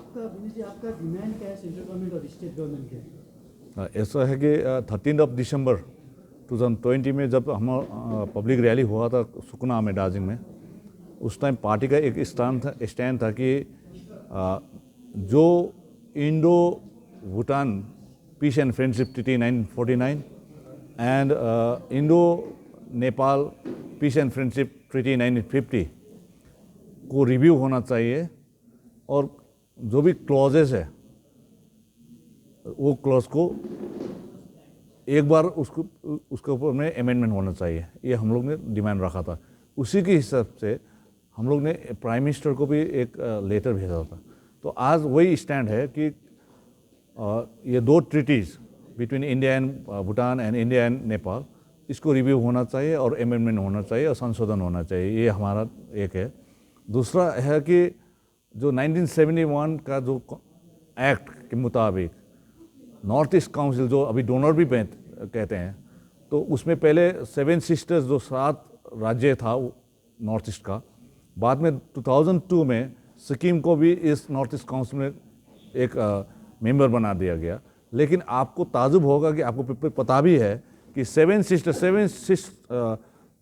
आपका डिमांड क्या है सेंट्रल गवर्नमेंट और स्टेट गवर्नमेंट के? ऐसा है कि 13 दिसंबर 2020 में जब हम पब्लिक रैली हुआ था सुकना में, दार्जिलिंग में, उस टाइम पार्टी का एक स्टैंड था कि जो Indo Bhutan peace and friendship treaty 1949 and Indo Nepal peace and friendship treaty 1950 को रिव्यू होना चाहिए और जो भी क्लॉजेस है वो क्लॉज को एक बार उसके ऊपर में अमेंडमेंट होना चाहिए, ये हम लोग ने डिमांड रखा था। उसी के हिसाब से हम लोग ने प्राइम मिनिस्टर को भी एक लेटर भेजा था। तो आज वही स्टैंड है कि ये दो treaties between India and Bhutan and India and Nepal, इसको रिव्यू होना चाहिए और अमेंडमेंट होना चाहिए और संशोधन होना चाहिए, ये हमारा एक है। दूसरा है कि जो 1971 का जो एक्ट के मुताबिक नॉर्थ ईस्ट काउंसिल, जो अभी डोनर भी कहते हैं, तो उसमें पहले 7 सिस्टर्स जो 7 राज्य था नॉर्थ ईस्ट का, बाद में 2002 में सिक्किम को भी इस नॉर्थ ईस्ट काउंसिल में एक मेंबर बना दिया गया। लेकिन आपको ताजुब होगा कि आपको पता भी है कि 7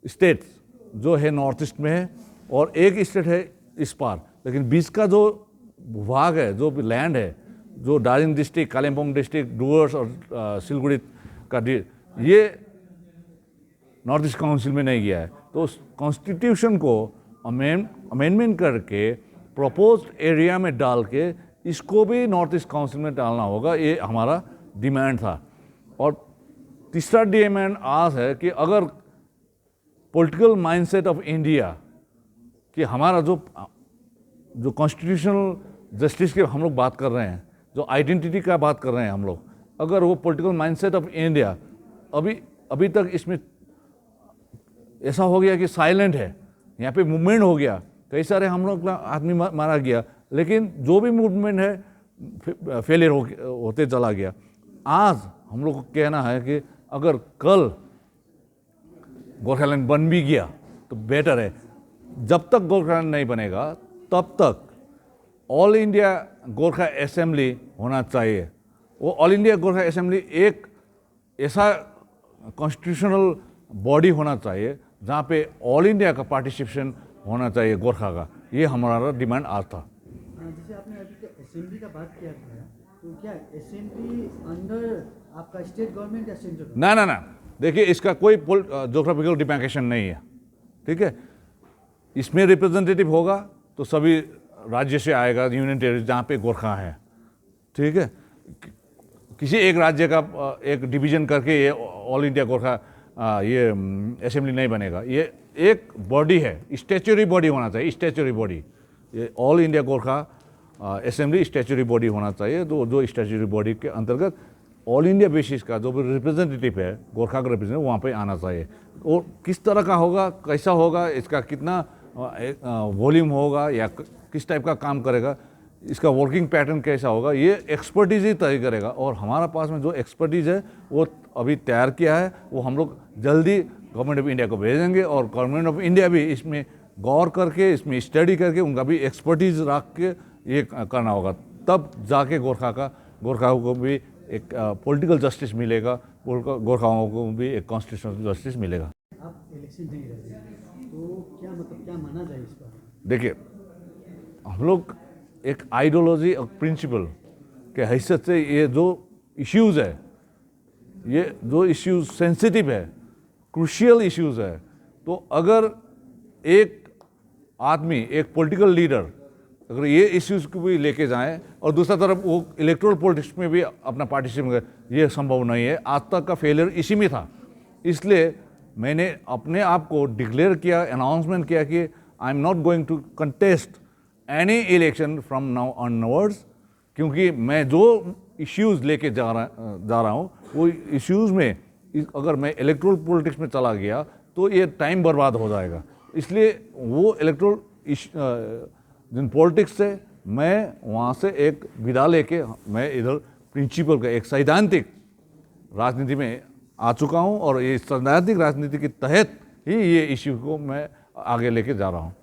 स्टेट्स जो है नॉर्थ ईस्ट में है और एक स्टेट है इस पार, लेकिन बीच का जो भूभाग है, जो लैंड है, जो दार्जिलिंग डिस्ट्रिक्ट, कालिम्पोंग डिस्ट्रिक्ट, डुवर्स और सिलगुड़ी का ये नॉर्थ ईस्ट काउंसिल में नहीं गया है। तो उस कॉन्स्टिट्यूशन को अमेंडमेंट करके प्रपोज्ड एरिया में डाल के इसको भी नॉर्थ ईस्ट काउंसिल में डालना होगा, ये हमारा डिमांड था। और तीसरा डिमांड आज है कि अगर पॉलिटिकल माइंडसेट ऑफ इंडिया कि हमारा जो कॉन्स्टिट्यूशनल जस्टिस के हम लोग बात कर रहे हैं, जो आइडेंटिटी का बात कर रहे हैं हम लोग, अगर वो पॉलिटिकल माइंडसेट ऑफ इंडिया अभी तक इसमें ऐसा हो गया कि साइलेंट है, यहाँ पे मूवमेंट हो गया, कई सारे हम लोग आदमी मारा गया, लेकिन जो भी मूवमेंट है फेलियर होते चला गया। आज हम लोग को कहना है कि अगर कल गोरखालैंड बन भी गया तो बेटर है। जब तक गोरखालैंड नहीं बनेगा तब तक ऑल इंडिया गोरखा असेंबली होना चाहिए। वो ऑल इंडिया गोरखा असेंबली एक ऐसा कॉन्स्टिट्यूशनल बॉडी होना चाहिए जहाँ पे ऑल इंडिया का पार्टिसिपेशन होना चाहिए गोरखा का, ये हमारा डिमांड आज था। जैसे आपने अभी असेंबली का बात किया था, तो क्या असेंबली अंडर आपका स्टेट गवर्नमेंट या सेंट्रल? ना, देखिए इसका कोई ज्योग्राफिकल डिमार्केशन नहीं है, ठीक है। इसमें रिप्रेजेंटेटिव होगा तो सभी राज्य से आएगा, यूनियन टेरिटरी जहाँ पे गोरखा है, ठीक है। किसी एक राज्य का एक डिवीजन करके ये ऑल इंडिया गोरखा ये असेंबली नहीं बनेगा। ये एक बॉडी है, स्टैच्यूटरी बॉडी होना चाहिए, स्टैच्यूटरी बॉडी। ये all India Gorkha assembly statutory body होना चाहिए, जो स्टैच्यूटरी बॉडी के अंतर्गत ऑल इंडिया बेसिस का जो भी रिप्रेजेंटेटिव है गोरखा का रिप्रेजेंटेटिव वहाँ पे आना चाहिए। और किस तरह का होगा, कैसा होगा, इसका कितना वॉल्यूम होगा या किस टाइप का काम करेगा, इसका वर्किंग पैटर्न कैसा होगा, ये एक्सपर्टीज ही तय करेगा। और हमारा पास में जो एक्सपर्टीज है वो अभी तैयार किया है, वो हम लोग जल्दी गवर्नमेंट ऑफ इंडिया को भेजेंगे और गवर्नमेंट ऑफ इंडिया भी इसमें गौर करके, इसमें स्टडी करके, उनका भी एक्सपर्टीज रख के ये करना होगा। तब जाके गोरखाओं को भी एक पॉलिटिकल जस्टिस मिलेगा, गोरखाओं को भी एक कॉन्स्टिट्यूशनल जस्टिस मिलेगा। आप इलेक्शन नहीं रहे तो क्या माना जाए इस पर? देखिए, हम लोग एक आइडियोलॉजी और प्रिंसिपल के हैसियत से ये जो इश्यूज़ है, ये जो इश्यूज सेंसिटिव है, क्रूशियल इश्यूज़ है, तो अगर एक आदमी, एक पॉलिटिकल लीडर अगर ये इश्यूज़ को भी लेके जाएं और दूसरा तरफ वो इलेक्टोरल पॉलिटिक्स में भी अपना पार्टिसिपेट करें, ये संभव नहीं है। आज तक का फेलियर इसी में था। इसलिए मैंने अपने आप को डिक्लेयर किया, अनाउंसमेंट किया कि I am not going to contest any election from now onwards, क्योंकि मैं जो इश्यूज़ लेके जा रहा हूँ वो इश्यूज़ में अगर मैं इलेक्टोरल पॉलिटिक्स में चला गया तो ये टाइम बर्बाद हो जाएगा। इसलिए वो इलेक्टोरल जिन पॉलिटिक्स से मैं वहाँ से एक विदा लेके मैं इधर प्रिंसिपल का एक सैद्धांतिक राजनीति में आ चुका हूँ और ये सैद्धांतिक राजनीति के तहत ही ये इश्यू को मैं आगे लेके जा रहा हूँ।